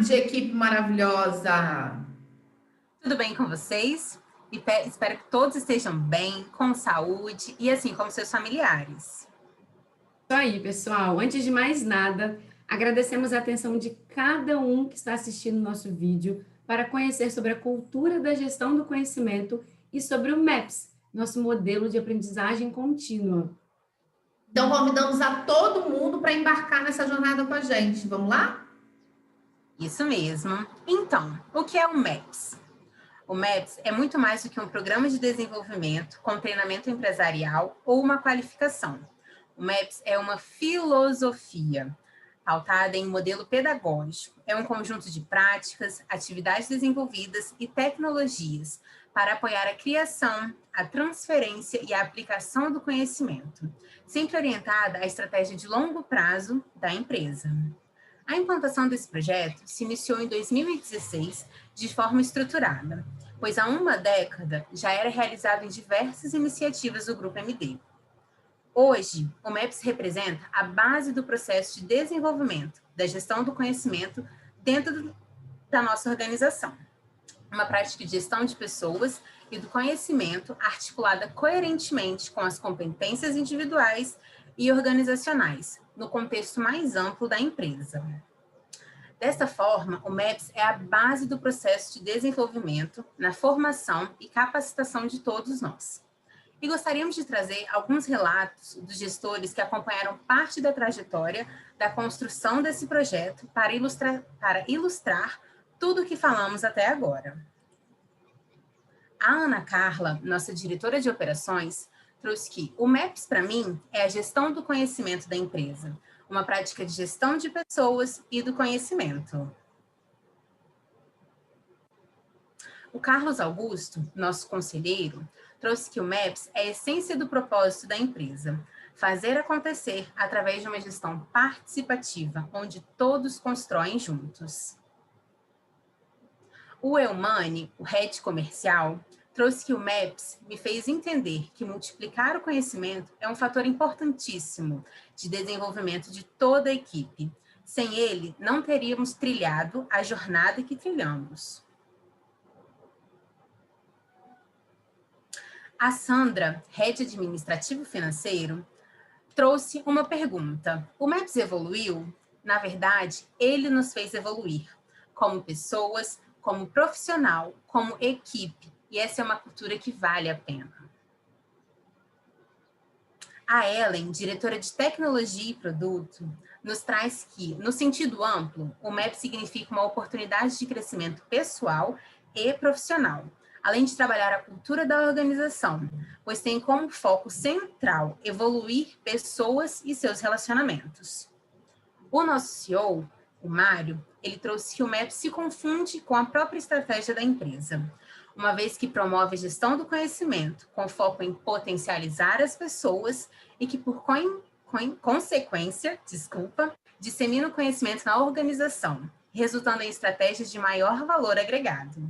tarde, equipe maravilhosa! Tudo bem com vocês? Espero que todos estejam bem, com saúde e assim como seus familiares. Isso aí, pessoal. Antes de mais nada, agradecemos a atenção de cada um que está assistindo o nosso vídeo para conhecer sobre a cultura da gestão do conhecimento e sobre o MAPS, nosso modelo de aprendizagem contínua. Então, convidamos a todo mundo para embarcar nessa jornada com a gente. Vamos lá? Isso mesmo. Então, o que é o MAPS? O MAPS é muito mais do que um programa de desenvolvimento com treinamento empresarial ou uma qualificação. O MAPS é uma filosofia pautada em modelo pedagógico. É um conjunto de práticas, atividades desenvolvidas e tecnologias para apoiar a criação, a transferência e a aplicação do conhecimento, sempre orientada à estratégia de longo prazo da empresa. A implantação desse projeto se iniciou em 2016 de forma estruturada, pois há uma década já era realizado em diversas iniciativas do Grupo MD. Hoje, o MAPS representa a base do processo de desenvolvimento da gestão do conhecimento dentro da nossa organização. Uma prática de gestão de pessoas e do conhecimento articulada coerentemente com as competências individuais e organizacionais, no contexto mais amplo da empresa. Desta forma, o MAPS é a base do processo de desenvolvimento na formação e capacitação de todos nós. E gostaríamos de trazer alguns relatos dos gestores que acompanharam parte da trajetória da construção desse projeto para ilustrar tudo o que falamos até agora. A Ana Carla, nossa diretora de operações, trouxe que o MAPS, para mim, é a gestão do conhecimento da empresa, uma prática de gestão de pessoas e do conhecimento. O Carlos Augusto, nosso conselheiro, trouxe que o MAPS é a essência do propósito da empresa, fazer acontecer através de uma gestão participativa, onde todos constroem juntos. O Eumani, o head comercial, trouxe que o MAPS me fez entender que multiplicar o conhecimento é um fator importantíssimo de desenvolvimento de toda a equipe. Sem ele, não teríamos trilhado a jornada que trilhamos. A Sandra, head administrativo financeiro, trouxe uma pergunta. O MAPS evoluiu? Na verdade, ele nos fez evoluir, como pessoas, como profissional, como equipe, e essa é uma cultura que vale a pena. A Ellen, diretora de tecnologia e produto, nos traz que, no sentido amplo, o MAPS significa uma oportunidade de crescimento pessoal e profissional, além de trabalhar a cultura da organização, pois tem como foco central evoluir pessoas e seus relacionamentos. O nosso CEO, o Mário, ele trouxe que o MAPS se confunde com a própria estratégia da empresa, uma vez que promove a gestão do conhecimento com foco em potencializar as pessoas e que, por consequência, dissemina o conhecimento na organização, resultando em estratégias de maior valor agregado.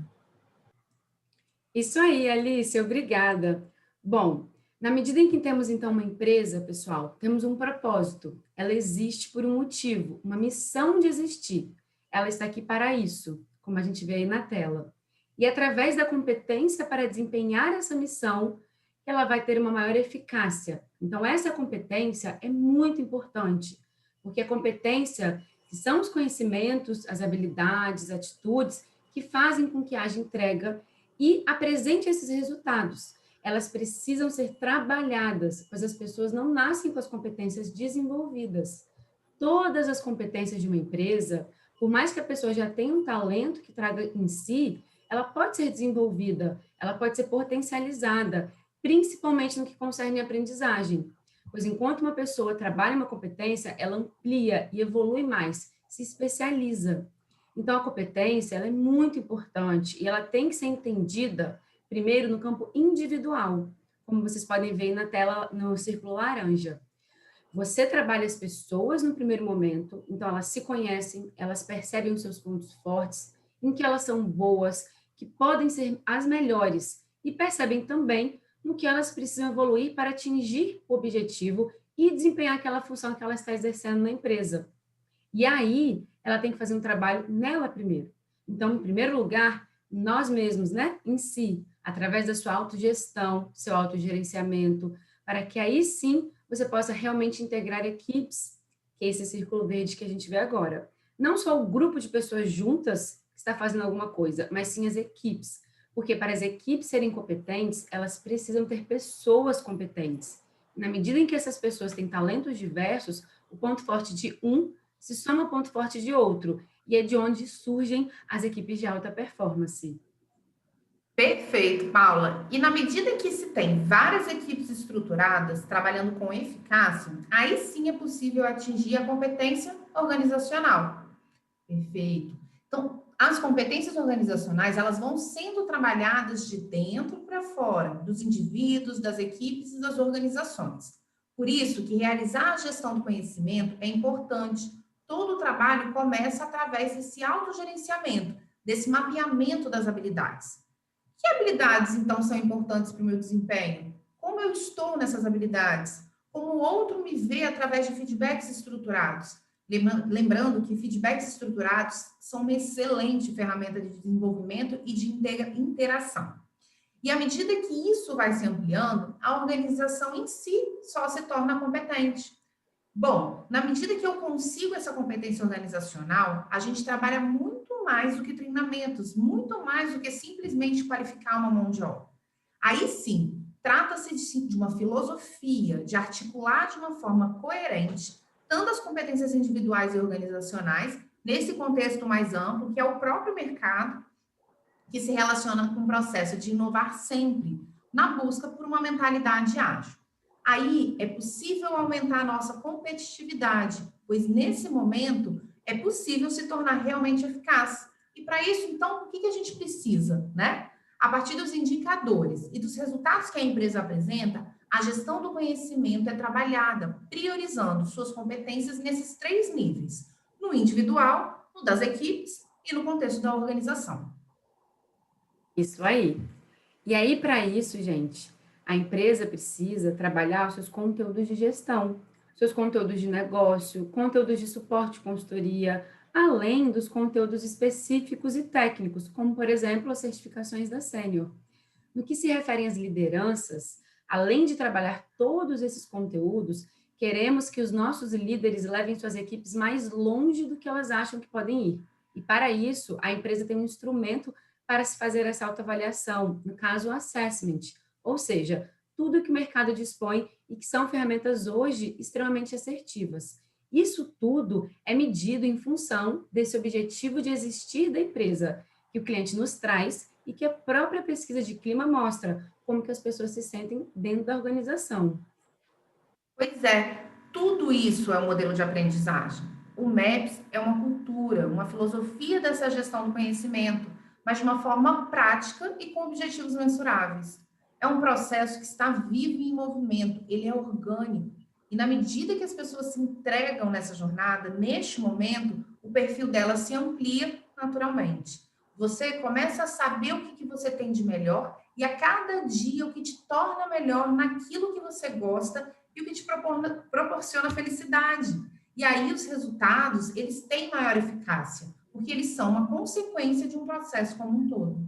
Isso aí, Alice, obrigada. Bom, na medida em que temos, então, uma empresa, pessoal, temos um propósito. Ela existe por um motivo, uma missão de existir. Ela está aqui para isso, como a gente vê aí na tela. E através da competência para desempenhar essa missão, ela vai ter uma maior eficácia. Então, essa competência é muito importante, porque a competência, que são os conhecimentos, as habilidades, atitudes, que fazem com que haja entrega e apresente esses resultados. Elas precisam ser trabalhadas, pois as pessoas não nascem com as competências desenvolvidas. Todas as competências de uma empresa, por mais que a pessoa já tenha um talento que traga em si, ela pode ser desenvolvida, ela pode ser potencializada, principalmente no que concerne a aprendizagem. Pois enquanto uma pessoa trabalha uma competência, ela amplia e evolui mais, se especializa. Então, a competência ela é muito importante e ela tem que ser entendida, primeiro, no campo individual, como vocês podem ver na tela, no círculo laranja. Você trabalha as pessoas no primeiro momento, então elas se conhecem, elas percebem os seus pontos fortes, em que elas são boas, que podem ser as melhores, e percebem também no que elas precisam evoluir para atingir o objetivo e desempenhar aquela função que ela está exercendo na empresa. E aí, ela tem que fazer um trabalho nela primeiro. Então, em primeiro lugar, nós mesmos, né, em si, através da sua autogestão, seu autogerenciamento, para que aí sim você possa realmente integrar equipes, que é esse círculo verde que a gente vê agora. Não só o grupo de pessoas juntas que está fazendo alguma coisa, mas sim as equipes. Porque para as equipes serem competentes, elas precisam ter pessoas competentes. Na medida em que essas pessoas têm talentos diversos, o ponto forte de um se soma ao ponto forte de outro. E é de onde surgem as equipes de alta performance. Perfeito, Paula. E na medida que se tem várias equipes estruturadas trabalhando com eficácia, aí sim é possível atingir a competência organizacional. Perfeito. Então, as competências organizacionais, elas vão sendo trabalhadas de dentro para fora, dos indivíduos, das equipes e das organizações. Por isso que realizar a gestão do conhecimento é importante. Todo o trabalho começa através desse autogerenciamento, desse mapeamento das habilidades. Que habilidades, então, são importantes para o meu desempenho? Como eu estou nessas habilidades? Como o outro me vê através de feedbacks estruturados? Lembrando que feedbacks estruturados são uma excelente ferramenta de desenvolvimento e de interação. E à medida que isso vai se ampliando, a organização em si só se torna competente. Bom, na medida que eu consigo essa competência organizacional, a gente trabalha muito mais do que treinamentos, muito mais do que simplesmente qualificar uma mão de obra. Aí sim, trata-se de uma filosofia, de articular de uma forma coerente tanto as competências individuais e organizacionais, nesse contexto mais amplo, que é o próprio mercado, que se relaciona com o processo de inovar sempre, na busca por uma mentalidade ágil. Aí é possível aumentar a nossa competitividade, pois nesse momento é possível se tornar realmente eficaz. E para isso, então, o que a gente precisa, né? A partir dos indicadores e dos resultados que a empresa apresenta, a gestão do conhecimento é trabalhada, priorizando suas competências nesses 3 níveis: no individual, no das equipes e no contexto da organização. Isso aí. E aí, para isso, gente, a empresa precisa trabalhar os seus conteúdos de gestão, seus conteúdos de negócio, conteúdos de suporte e consultoria, além dos conteúdos específicos e técnicos, como, por exemplo, as certificações da Sênior. No que se refere às lideranças, além de trabalhar todos esses conteúdos, queremos que os nossos líderes levem suas equipes mais longe do que elas acham que podem ir. E para isso, a empresa tem um instrumento para se fazer essa autoavaliação, no caso, o assessment, ou seja, tudo que o mercado dispõe e que são ferramentas hoje extremamente assertivas. Isso tudo é medido em função desse objetivo de existir da empresa, que o cliente nos traz e que a própria pesquisa de clima mostra como que as pessoas se sentem dentro da organização. Pois é, tudo isso é um modelo de aprendizagem. O MAPS é uma cultura, uma filosofia dessa gestão do conhecimento, mas de uma forma prática e com objetivos mensuráveis. É um processo que está vivo e em movimento, ele é orgânico. E na medida que as pessoas se entregam nessa jornada, neste momento, o perfil delas se amplia naturalmente. Você começa a saber o que você tem de melhor e a cada dia o que te torna melhor naquilo que você gosta e o que te proporciona felicidade. E aí os resultados, eles têm maior eficácia, porque eles são uma consequência de um processo como um todo.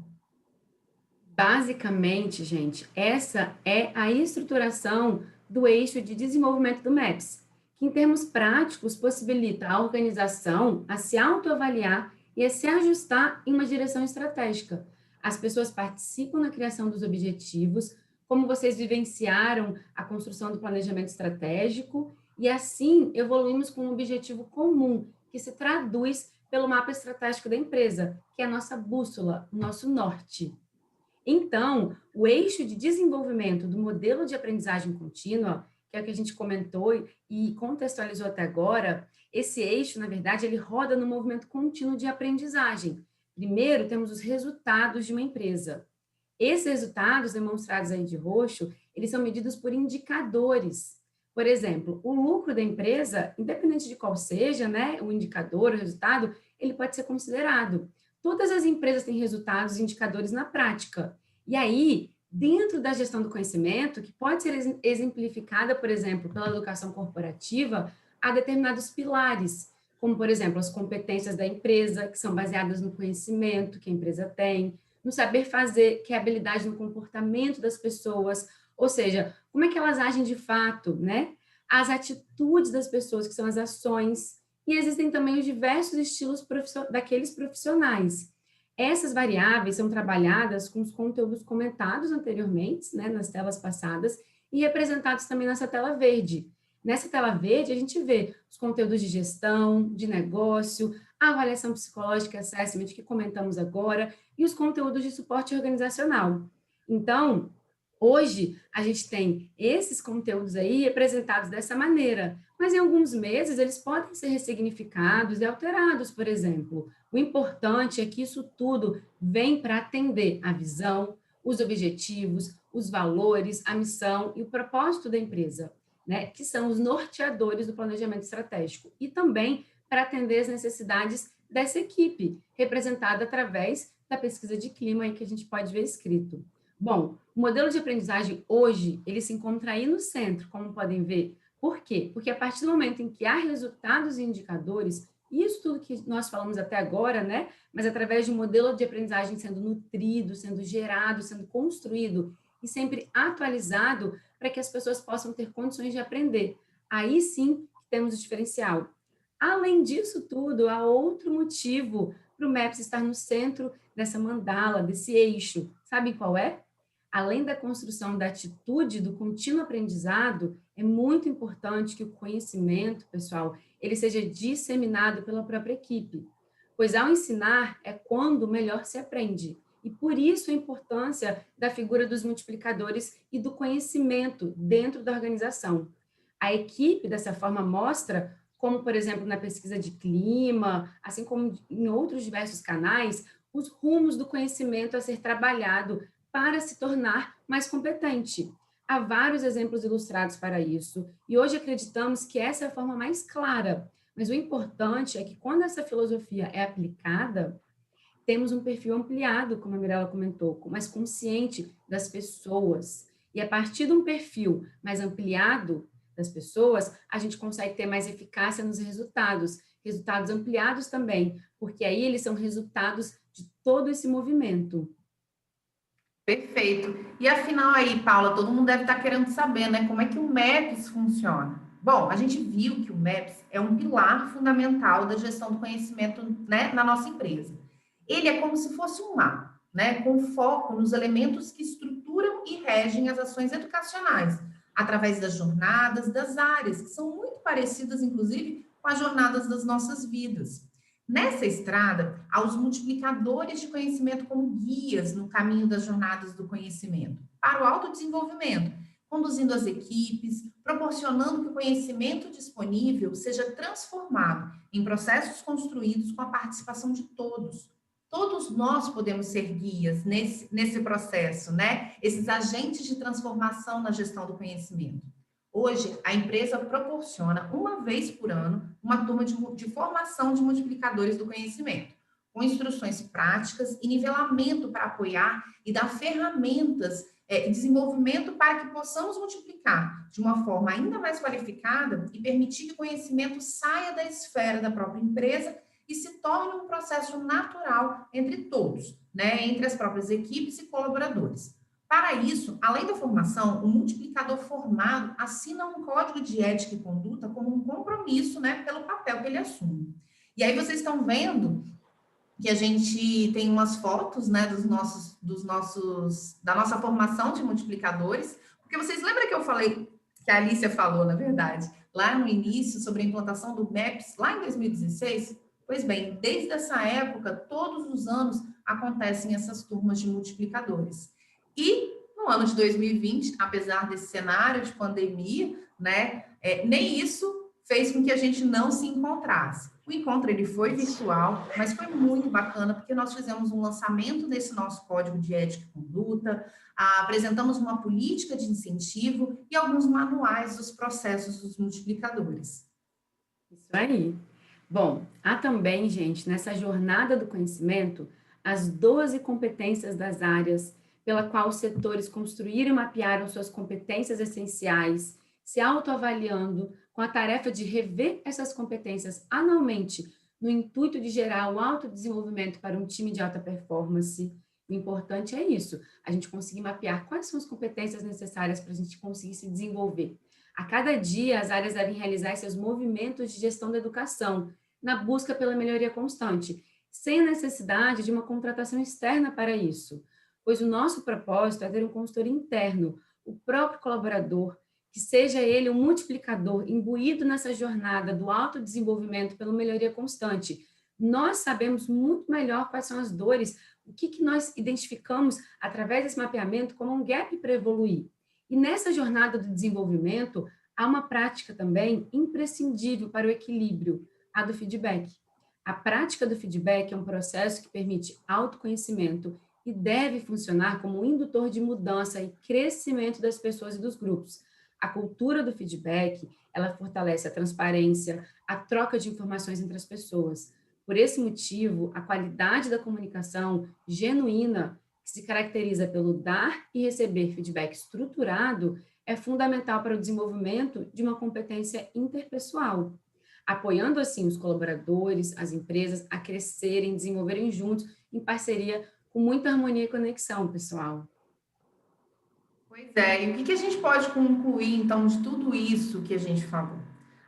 Basicamente, gente, essa é a estruturação do eixo de desenvolvimento do MAPS, que em termos práticos possibilita a organização a se autoavaliar e a se ajustar em uma direção estratégica. As pessoas participam na criação dos objetivos, como vocês vivenciaram a construção do planejamento estratégico, e assim evoluímos com um objetivo comum, que se traduz pelo mapa estratégico da empresa, que é a nossa bússola, o nosso norte. Então, o eixo de desenvolvimento do modelo de aprendizagem contínua, que é o que a gente comentou e contextualizou até agora, esse eixo, na verdade, ele roda no movimento contínuo de aprendizagem. Primeiro, temos os resultados de uma empresa. Esses resultados, demonstrados aí de roxo, eles são medidos por indicadores. Por exemplo, o lucro da empresa, independente de qual seja, né, o indicador, o resultado, ele pode ser considerado. Todas as empresas têm resultados e indicadores na prática. E aí, dentro da gestão do conhecimento, que pode ser exemplificada, por exemplo, pela educação corporativa, há determinados pilares, como, por exemplo, as competências da empresa, que são baseadas no conhecimento que a empresa tem, no saber fazer, que é a habilidade no comportamento das pessoas, ou seja, como é que elas agem de fato, né? As atitudes das pessoas, que são as ações, e existem também os diversos estilos daqueles profissionais. Essas variáveis são trabalhadas com os conteúdos comentados anteriormente, né, nas telas passadas, e representados também nessa tela verde. Nessa tela verde, a gente vê os conteúdos de gestão, de negócio, a avaliação psicológica, assessment, que comentamos agora, e os conteúdos de suporte organizacional. Então, hoje, a gente tem esses conteúdos aí representados dessa maneira, mas em alguns meses eles podem ser ressignificados e alterados, por exemplo. O importante é que isso tudo vem para atender a visão, os objetivos, os valores, a missão e o propósito da empresa, né, que são os norteadores do planejamento estratégico, e também para atender as necessidades dessa equipe, representada através da pesquisa de clima aí que a gente pode ver escrito. Bom, o modelo de aprendizagem hoje, ele se encontra aí no centro, como podem ver. Por quê? Porque a partir do momento em que há resultados e indicadores, isso tudo que nós falamos até agora, né? Mas através de um modelo de aprendizagem sendo nutrido, sendo gerado, sendo construído e sempre atualizado para que as pessoas possam ter condições de aprender. Aí sim temos o diferencial. Além disso tudo, há outro motivo para o MEPS estar no centro dessa mandala, desse eixo. Sabe qual é? Além da construção da atitude do contínuo aprendizado, é muito importante que o conhecimento, pessoal, ele seja disseminado pela própria equipe, pois ao ensinar é quando melhor se aprende. E por isso a importância da figura dos multiplicadores e do conhecimento dentro da organização. A equipe, dessa forma, mostra como, por exemplo, na pesquisa de clima, assim como em outros diversos canais, os rumos do conhecimento a ser trabalhado para se tornar mais competente. Há vários exemplos ilustrados para isso, e hoje acreditamos que essa é a forma mais clara, mas o importante é que quando essa filosofia é aplicada, temos um perfil ampliado, como a Mirella comentou, mais consciente das pessoas. E a partir de um perfil mais ampliado das pessoas, a gente consegue ter mais eficácia nos resultados, resultados ampliados também, porque aí eles são resultados de todo esse movimento. Perfeito. E afinal aí, Paula, todo mundo deve estar querendo saber, né, como é que o MEPS funciona. Bom, a gente viu que o MEPS é um pilar fundamental da gestão do conhecimento, né, na nossa empresa. Ele é como se fosse um mapa, né, com foco nos elementos que estruturam e regem as ações educacionais, através das jornadas, das áreas, que são muito parecidas, inclusive, com as jornadas das nossas vidas. Nessa estrada, há os multiplicadores de conhecimento como guias no caminho das jornadas do conhecimento para o autodesenvolvimento, conduzindo as equipes, proporcionando que o conhecimento disponível seja transformado em processos construídos com a participação de todos. Todos nós podemos ser guias nesse processo, né? Esses agentes de transformação na gestão do conhecimento. Hoje, a empresa proporciona, uma vez por ano, uma turma de formação de multiplicadores do conhecimento, com instruções práticas e nivelamento para apoiar e dar ferramentas e desenvolvimento para que possamos multiplicar de uma forma ainda mais qualificada e permitir que o conhecimento saia da esfera da própria empresa e se torne um processo natural entre todos, né, entre as próprias equipes e colaboradores. Para isso, além da formação, o multiplicador formado assina um código de ética e conduta como um compromisso, né, pelo papel que ele assume. E aí vocês estão vendo que a gente tem umas fotos, né, da nossa formação de multiplicadores, porque vocês lembram que eu falei, que a Alicia falou, na verdade, lá no início, sobre a implantação do MEPS, lá em 2016? Pois bem, desde essa época, todos os anos acontecem essas turmas de multiplicadores. E no ano de 2020, apesar desse cenário de pandemia, né, nem isso fez com que a gente não se encontrasse. O encontro ele foi virtual, mas foi muito bacana, porque nós fizemos um lançamento desse nosso código de ética e conduta, apresentamos uma política de incentivo e alguns manuais dos processos dos multiplicadores. Isso aí. Bom, há também, gente, nessa jornada do conhecimento, as 12 competências das áreas pela qual os setores construíram e mapearam suas competências essenciais, se autoavaliando com a tarefa de rever essas competências anualmente, no intuito de gerar o autodesenvolvimento para um time de alta performance. O importante é isso, a gente conseguir mapear quais são as competências necessárias para a gente conseguir se desenvolver. A cada dia, as áreas devem realizar seus movimentos de gestão da educação, na busca pela melhoria constante, sem a necessidade de uma contratação externa para isso, pois o nosso propósito é ter um consultor interno, o próprio colaborador, que seja ele um multiplicador imbuído nessa jornada do autodesenvolvimento pela melhoria constante. Nós sabemos muito melhor quais são as dores, o que nós identificamos através desse mapeamento como um gap para evoluir. E nessa jornada do desenvolvimento, há uma prática também imprescindível para o equilíbrio, a do feedback. A prática do feedback é um processo que permite autoconhecimento e deve funcionar como um indutor de mudança e crescimento das pessoas e dos grupos. A cultura do feedback, ela fortalece a transparência, a troca de informações entre as pessoas. Por esse motivo, a qualidade da comunicação genuína, que se caracteriza pelo dar e receber feedback estruturado, é fundamental para o desenvolvimento de uma competência interpessoal, apoiando assim os colaboradores, as empresas a crescerem, desenvolverem juntos, em parceria, com muita harmonia e conexão, pessoal. Pois é, e o que a gente pode concluir, então, de tudo isso que a gente falou?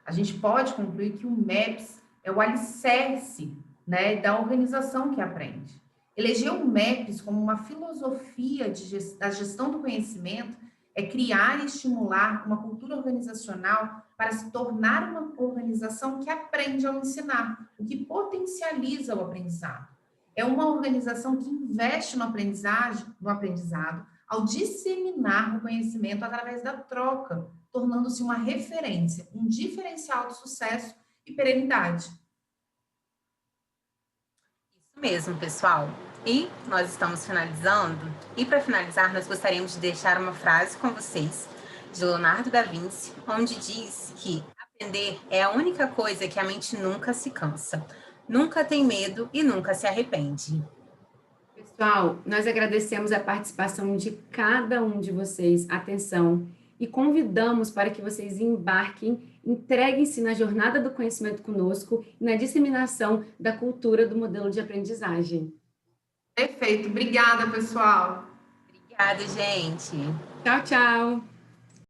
A gente pode concluir que o MEPS é o alicerce, né, da organização que aprende. Eleger o MEPS como uma filosofia da gestão do conhecimento é criar e estimular uma cultura organizacional para se tornar uma organização que aprende ao ensinar, o que potencializa o aprendizado. É uma organização que investe no aprendizado ao disseminar o conhecimento através da troca, tornando-se uma referência, um diferencial de sucesso e perenidade. Isso mesmo, pessoal. E nós estamos finalizando. E para finalizar, nós gostaríamos de deixar uma frase com vocês, de Leonardo da Vinci, onde diz que aprender é a única coisa que a mente nunca se cansa, nunca tem medo e nunca se arrepende. Pessoal, nós agradecemos a participação de cada um de vocês, atenção, e convidamos para que vocês embarquem, entreguem-se na jornada do conhecimento conosco e na disseminação da cultura do modelo de aprendizagem. Perfeito, obrigada, pessoal. Obrigada, gente. Tchau, tchau.